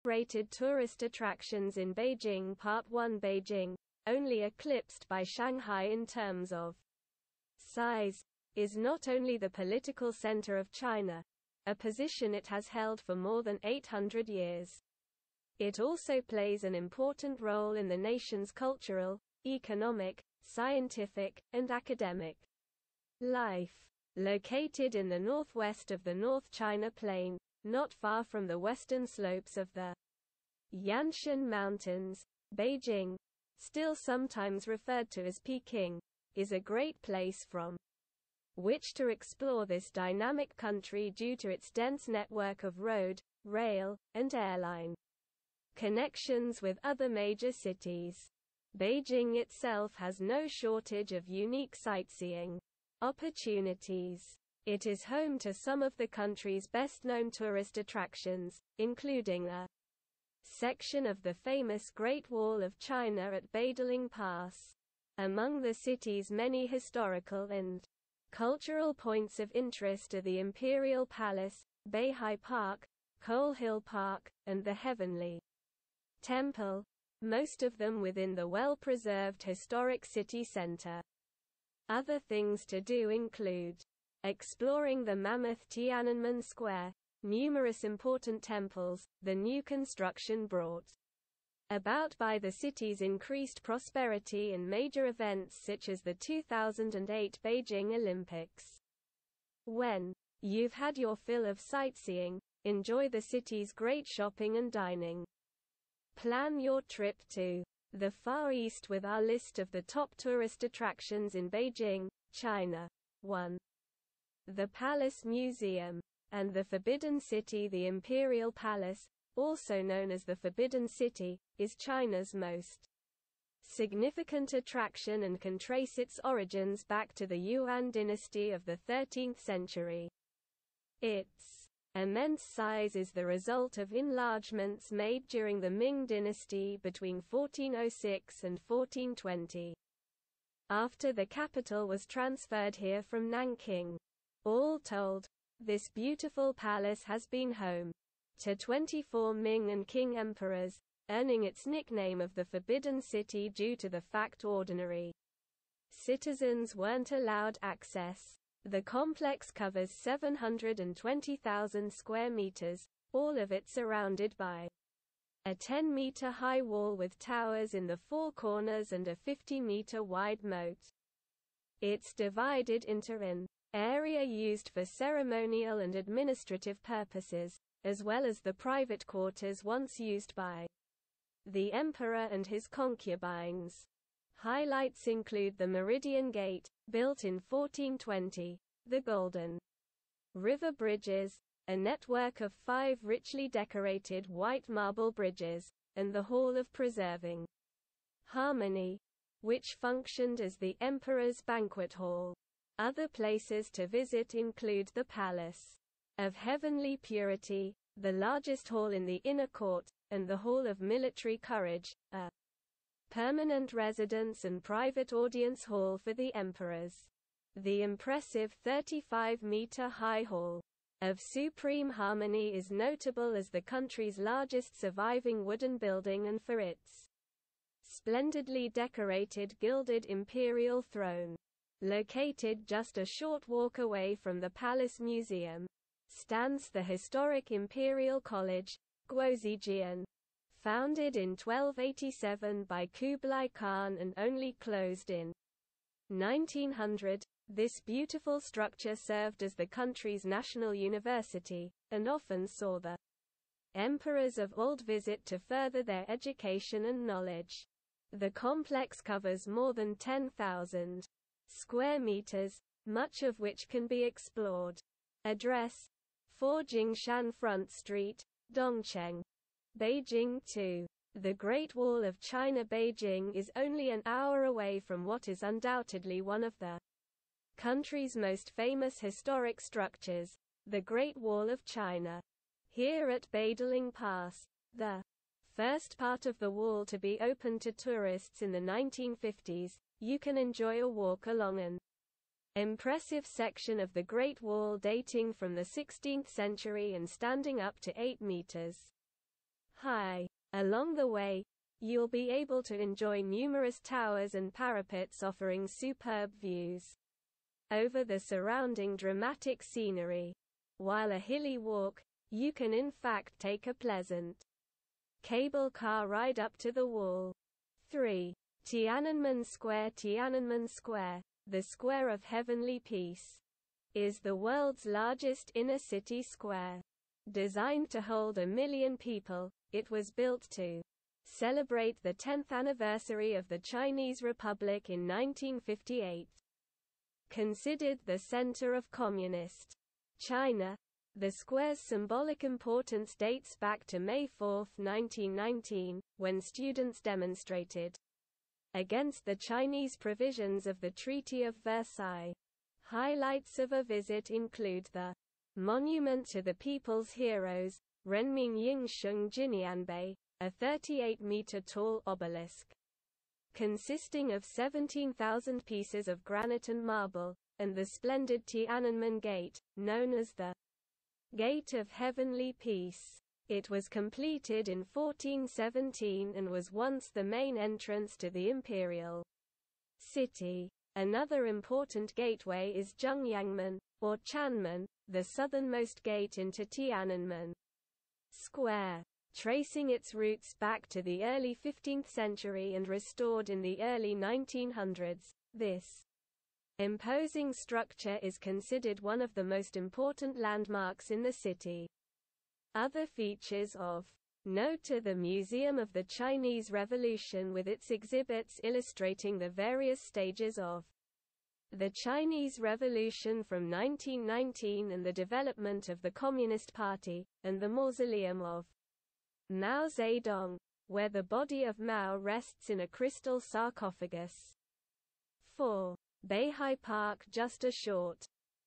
Rated tourist attractions in Beijing. Part 1. Beijing, only eclipsed by Shanghai in terms of size, is not only the political center of China, a position it has held for more than 800 years. It also plays an important role in the nation's cultural, economic, scientific, and academic life. Located in the northwest of the North China Plain, not far from the western slopes of the Yanshan Mountains, Beijing, still sometimes referred to as Peking, is a great place from which to explore this dynamic country due to its dense network of road, rail, and airline connections with other major cities. Beijing itself has no shortage of unique sightseeing opportunities. It is home to some of the country's best-known tourist attractions, including a section of the famous Great Wall of China at Beideling Pass. Among the city's many historical and cultural points of interest are the Imperial Palace, Beihai Park, Coal Hill Park, and the Heavenly Temple, most of them within the well-preserved historic city center. Other things to do include exploring the mammoth Tiananmen Square, numerous important temples, the new construction brought about by the city's increased prosperity, and major events such as the 2008 Beijing Olympics. When you've had your fill of sightseeing, enjoy the city's great shopping and dining. Plan your trip to the Far East with our list of the top tourist attractions in Beijing, China. 1. The Palace Museum and the Forbidden City. The Imperial Palace, also known as the Forbidden City, is China's most significant attraction and can trace its origins back to the Yuan dynasty of the 13th century. Its immense size is the result of enlargements made during the Ming dynasty between 1406 and 1420. After the capital was transferred here from Nanking. All told, this beautiful palace has been home to 24 Ming and Qing emperors, earning its nickname of the Forbidden City due to the fact ordinary citizens weren't allowed access. The complex covers 720,000 square meters, all of it surrounded by a 10-meter high wall with towers in the four corners and a 50-meter wide moat. It's divided into an area used for ceremonial and administrative purposes, as well as the private quarters once used by the emperor and his concubines. Highlights include the Meridian Gate, built in 1420, the Golden River Bridges, a network of 5 richly decorated white marble bridges, and the Hall of Preserving Harmony, which functioned as the emperor's banquet hall. Other places to visit include the Palace of Heavenly Purity, the largest hall in the inner court, and the Hall of Military Courage, a permanent residence and private audience hall for the emperors. The impressive 35-meter high Hall of Supreme Harmony is notable as the country's largest surviving wooden building and for its splendidly decorated gilded imperial throne. Located just a short walk away from the Palace Museum, stands the historic Imperial College, Guozijian. Founded in 1287 by Kublai Khan and only closed in 1900, this beautiful structure served as the country's national university, and often saw the emperors of old visit to further their education and knowledge. The complex covers more than 10,000 square meters, much of which can be explored. Address: 4 Jingshan Front Street, Dongcheng, Beijing. 2. The Great Wall of China. Beijing is only an hour away from what is undoubtedly one of the country's most famous historic structures, the Great Wall of China. Here at Beideling Pass, the first part of the wall to be opened to tourists in the 1950s, you can enjoy a walk along an impressive section of the Great Wall dating from the 16th century and standing up to 8 meters high. Along the way, you'll be able to enjoy numerous towers and parapets offering superb views over the surrounding dramatic scenery. While a hilly walk, you can in fact take a pleasant cable car ride up to the wall. 3. Tiananmen Square. Tiananmen Square, the Square of Heavenly Peace, is the world's largest inner-city square. Designed to hold 1 million people, it was built to celebrate the 10th anniversary of the Chinese Republic in 1958. Considered the center of Communist China, the square's symbolic importance dates back to May 4, 1919, when students demonstrated against the Chinese provisions of the Treaty of Versailles. Highlights of a visit include the Monument to the People's Heroes, Renmin Yingsheng Jinianbei, a 38-meter tall obelisk consisting of 17,000 pieces of granite and marble, and the splendid Tiananmen Gate, known as the Gate of Heavenly Peace. It was completed in 1417 and was once the main entrance to the imperial city. Another important gateway is Zhongyangmen, or Chanmen, the southernmost gate into Tiananmen Square. Tracing its roots back to the early 15th century and restored in the early 1900s, this imposing structure is considered one of the most important landmarks in the city. Other features of note are the Museum of the Chinese Revolution with its exhibits illustrating the various stages of the Chinese Revolution from 1919 and the development of the Communist Party, and the Mausoleum of Mao Zedong, where the body of Mao rests in a crystal sarcophagus. 4. Beihai Park. Just a short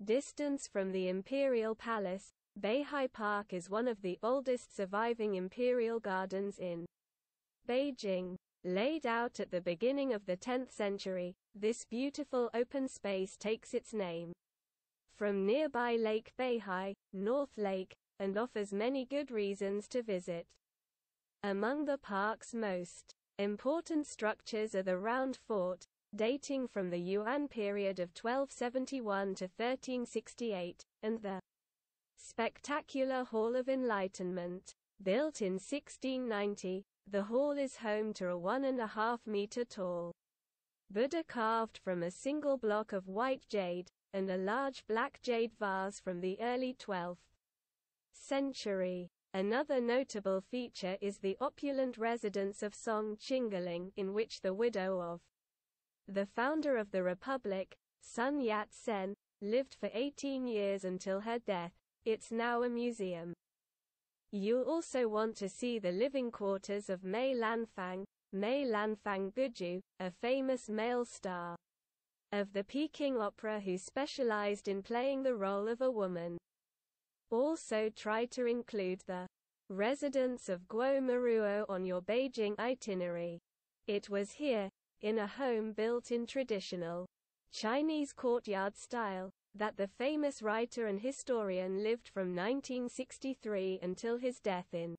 distance from the Imperial Palace, Beihai Park is one of the oldest surviving imperial gardens in Beijing. Laid out at the beginning of the 10th century, this beautiful open space takes its name from nearby Lake Beihai, North Lake, and offers many good reasons to visit. Among the park's most important structures are the Round Fort, dating from the Yuan period of 1271 to 1368, and the spectacular Hall of Enlightenment. Built in 1690, the hall is home to a 1.5-meter tall Buddha carved from a single block of white jade, and a large black jade vase from the early 12th century. Another notable feature is the opulent residence of Song Chingaling, in which the widow of the founder of the Republic, Sun Yat-sen, lived for 18 years until her death. It's now a museum. You'll also want to see the living quarters of Mei Lanfang Guju, a famous male star of the Peking Opera who specialized in playing the role of a woman. Also try to include the residence of Guo Maruo on your Beijing itinerary. It was here, in a home built in traditional Chinese courtyard style, that the famous writer and historian lived from 1963 until his death in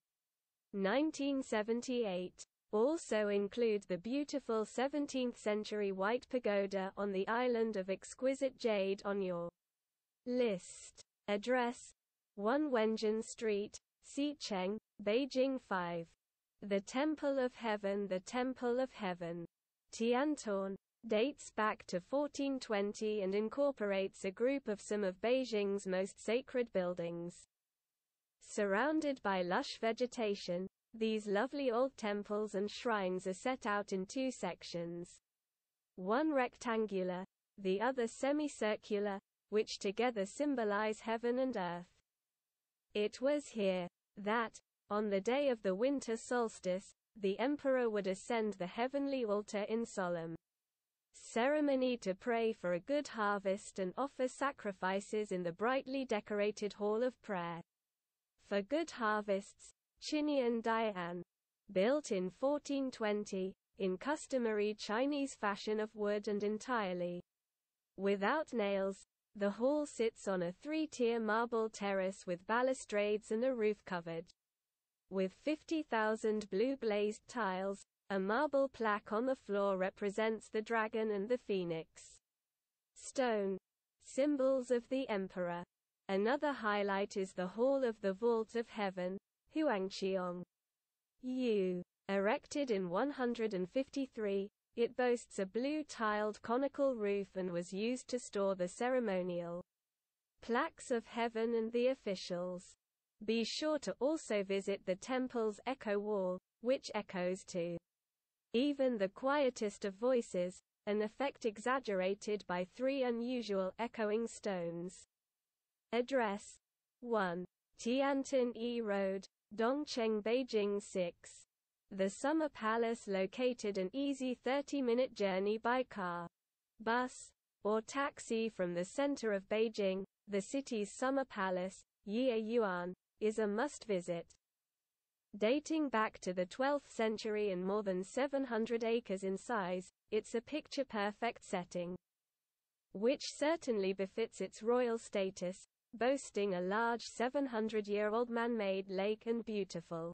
1978. Also include the beautiful 17th-century white pagoda on the island of exquisite jade on your list. Address: 1 Wenjin Street, Xicheng, Beijing 5. The Temple of Heaven. The Temple of Heaven, Tiantan, dates back to 1420 and incorporates a group of some of Beijing's most sacred buildings. Surrounded by lush vegetation, these lovely old temples and shrines are set out in 2 sections. One rectangular, the other semicircular, which together symbolize heaven and earth. It was here that, on the day of the winter solstice, the emperor would ascend the heavenly altar in solemn ceremony to pray for a good harvest and offer sacrifices in the brightly decorated Hall of Prayer. For good harvests, Qinian Dai'an, built in 1420, in customary Chinese fashion of wood and entirely without nails, the hall sits on a 3-tier marble terrace with balustrades and a roof covered with 50,000 blue-glazed tiles. A marble plaque on the floor represents the dragon and the phoenix stone, symbols of the emperor. Another highlight is the Hall of the Vault of Heaven, Huangqiong Yu. Erected in 153, it boasts a blue-tiled conical roof and was used to store the ceremonial plaques of heaven and the officials. Be sure to also visit the temple's echo wall, which echoes to even the quietest of voices, an effect exaggerated by 3 unusual echoing stones. Address: 1. Tiantin-yi Road, Dongcheng, Beijing 6. The Summer Palace, located an easy 30-minute journey by car, bus, or taxi from the center of Beijing. The city's Summer Palace, Yie Yuan, is a must-visit. Dating back to the 12th century and more than 700 acres in size, it's a picture-perfect setting, which certainly befits its royal status, boasting a large 700-year-old man-made lake and beautiful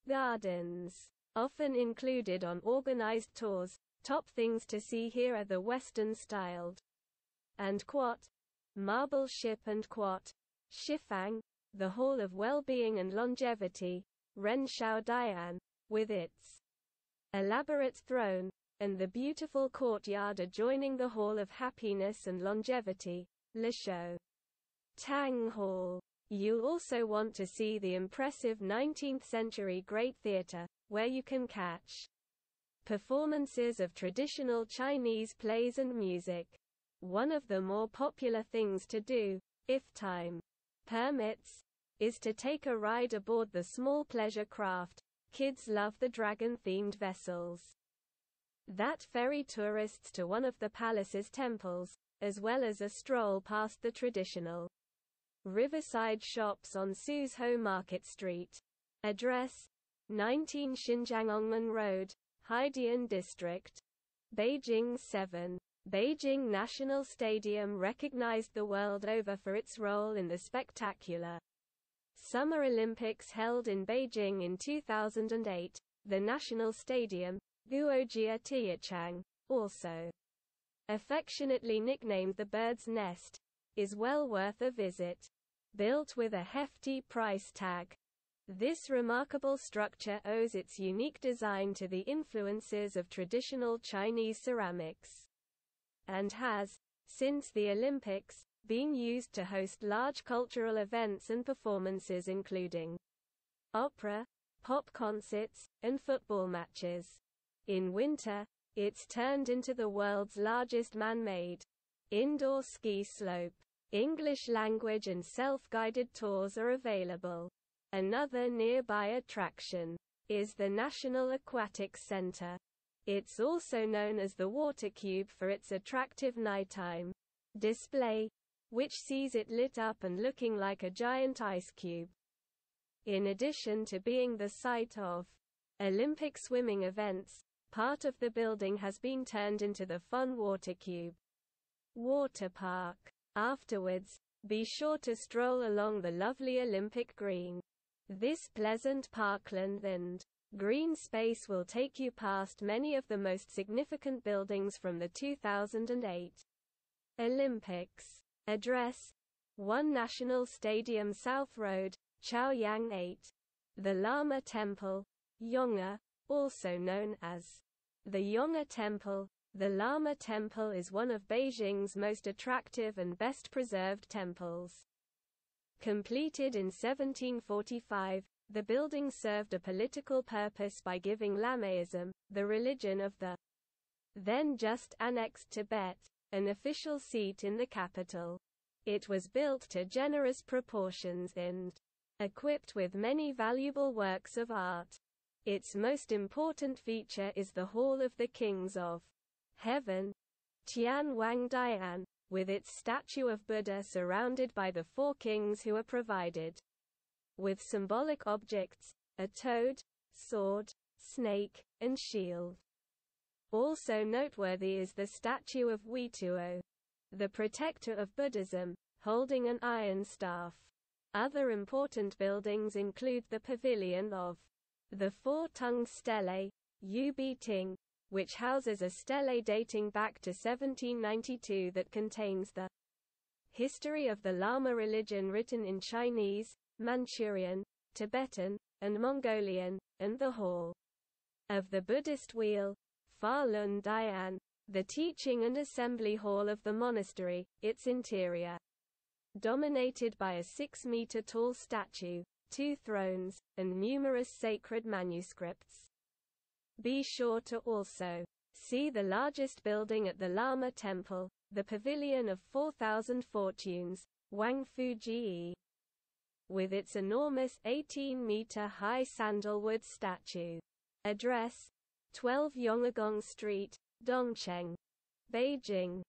gardens. Often included on organized tours, top things to see here are the Western-styled and Quat marble ship and Quat Shifang, the Hall of Well-being and Longevity, Renshao Dian, with its elaborate throne, and the beautiful courtyard adjoining the Hall of Happiness and Longevity, Lishou Tang Hall. You'll also want to see the impressive 19th-century Great Theatre, where you can catch performances of traditional Chinese plays and music. One of the more popular things to do, if time permits, is to take a ride aboard the small pleasure craft. Kids love the dragon-themed vessels that ferry tourists to one of the palace's temples, as well as a stroll past the traditional riverside shops on Suzhou Market Street. Address: 19 Xinjiangongmen Road, Haidian District, Beijing 7. Beijing National Stadium, recognized the world over for its role in the spectacular Summer Olympics held in Beijing in 2008. The National Stadium, Guojia Tiachang, also affectionately nicknamed the Bird's Nest, is well worth a visit. Built with a hefty price tag, this remarkable structure owes its unique design to the influences of traditional Chinese ceramics, and has, since the Olympics, been used to host large cultural events and performances including opera, pop concerts, and football matches. In winter, it's turned into the world's largest man-made indoor ski slope. English language and self-guided tours are available. Another nearby attraction is the National Aquatics Center. It's also known as the Water Cube for its attractive nighttime display, which sees it lit up and looking like a giant ice cube. In addition to being the site of Olympic swimming events, part of the building has been turned into the Fun Water Cube water park. Afterwards, be sure to stroll along the lovely Olympic Green. This pleasant parkland and green space will take you past many of the most significant buildings from the 2008 Olympics. Address: 1 National Stadium South Road, Chaoyang 8. The Lama Temple, Yong'er, also known as the Yong'er Temple. The Lama Temple is one of Beijing's most attractive and best-preserved temples. Completed in 1745, the building served a political purpose by giving Lamaism, the religion of the then just annexed Tibet, an official seat in the capital. It was built to generous proportions and equipped with many valuable works of art. Its most important feature is the Hall of the Kings of Heaven, Tian Wang Dian, with its statue of Buddha surrounded by the 4 kings who are provided with symbolic objects, a toad, sword, snake, and shield. Also noteworthy is the statue of Huituo, the protector of Buddhism, holding an iron staff. Other important buildings include the Pavilion of the Four-Tongued Stele, Yubiting, which houses a stele dating back to 1792 that contains the history of the Lama religion written in Chinese, Manchurian, Tibetan, and Mongolian, and the Hall of the Buddhist Wheel, Falun Dayan, the teaching and assembly hall of the monastery, its interior dominated by a 6-meter-tall statue, 2 thrones, and numerous sacred manuscripts. Be sure to also see the largest building at the Lama Temple, the Pavilion of 4,000 Fortunes, Wangfuji, with its enormous 18-meter-high sandalwood statue. Address: 12 Yonggong Street, Dongcheng, Beijing.